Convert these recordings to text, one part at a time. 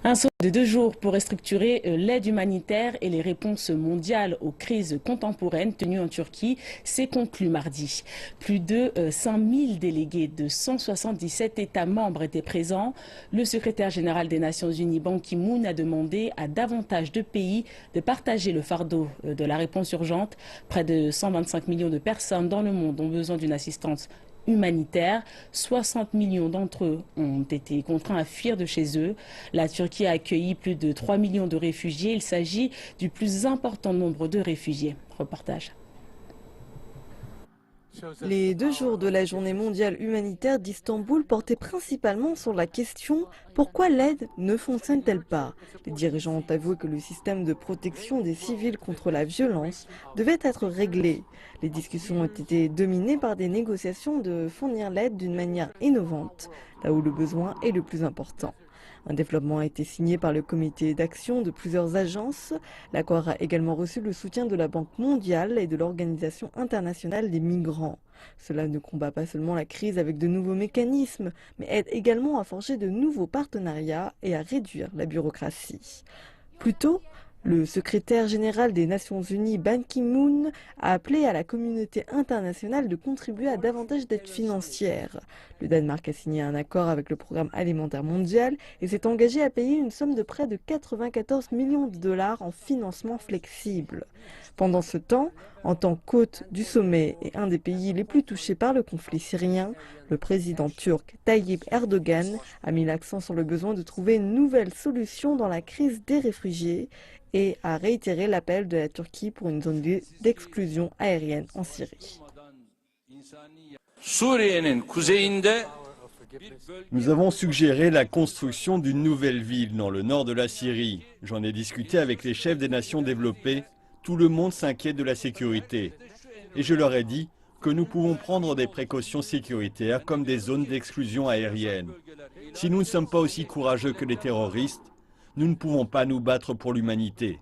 Un sommet de 2 jours pour restructurer l'aide humanitaire et les réponses mondiales aux crises contemporaines tenues en Turquie s'est conclu mardi. Plus de 5000 délégués de 177 États membres étaient présents. Le secrétaire général des Nations Unies, Ban Ki-moon, a demandé à davantage de pays de partager le fardeau de la réponse urgente. Près de 125 millions de personnes dans le monde ont besoin d'une assistance humanitaire. 60 millions d'entre eux ont été contraints à fuir de chez eux. La Turquie a accueilli plus de 3 millions de réfugiés. Il s'agit du plus important nombre de réfugiés. Reportage. Les 2 jours de la journée mondiale humanitaire d'Istanbul portaient principalement sur la question « Pourquoi l'aide ne fonctionne-t-elle pas ?» Les dirigeants ont avoué que le système de protection des civils contre la violence devait être réglé. Les discussions ont été dominées par des négociations de fournir l'aide d'une manière innovante, là où le besoin est le plus important. Un développement a été signé par le comité d'action de plusieurs agences. L'accord a également reçu le soutien de la Banque mondiale et de l'Organisation internationale des migrants. Cela ne combat pas seulement la crise avec de nouveaux mécanismes, mais aide également à forger de nouveaux partenariats et à réduire la bureaucratie. Plus tôt, le secrétaire général des Nations Unies, Ban Ki-moon, a appelé à la communauté internationale de contribuer à davantage d'aide financière. Le Danemark a signé un accord avec le Programme alimentaire mondial et s'est engagé à payer une somme de près de 94 millions de dollars en financement flexible. Pendant ce temps, en tant qu'hôte du sommet et un des pays les plus touchés par le conflit syrien, le président turc Tayyip Erdogan a mis l'accent sur le besoin de trouver une nouvelle solution dans la crise des réfugiés et a réitéré l'appel de la Turquie pour une zone d'exclusion aérienne en Syrie. Nous avons suggéré la construction d'une nouvelle ville dans le nord de la Syrie. J'en ai discuté avec les chefs des nations développées. Tout le monde s'inquiète de la sécurité. Et je leur ai dit que nous pouvons prendre des précautions sécuritaires comme des zones d'exclusion aérienne. Si nous ne sommes pas aussi courageux que les terroristes, nous ne pouvons pas nous battre pour l'humanité.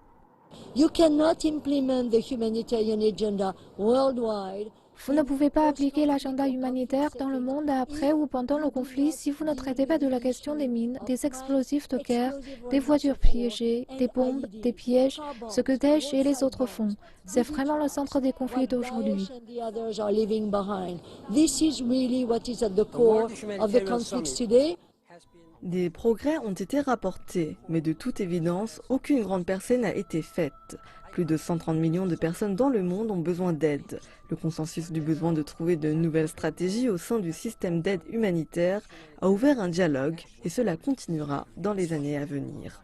Vous ne pouvez pas appliquer l'agenda humanitaire dans le monde après ou pendant le conflit si vous ne traitez pas de la question des mines, des explosifs de guerre, des voitures piégées, des bombes, des pièges, ce que Daesh et les autres font. C'est vraiment le centre des conflits d'aujourd'hui. Des progrès ont été rapportés, mais de toute évidence, aucune grande percée n'a été faite. Plus de 130 millions de personnes dans le monde ont besoin d'aide. Le consensus du besoin de trouver de nouvelles stratégies au sein du système d'aide humanitaire a ouvert un dialogue et cela continuera dans les années à venir.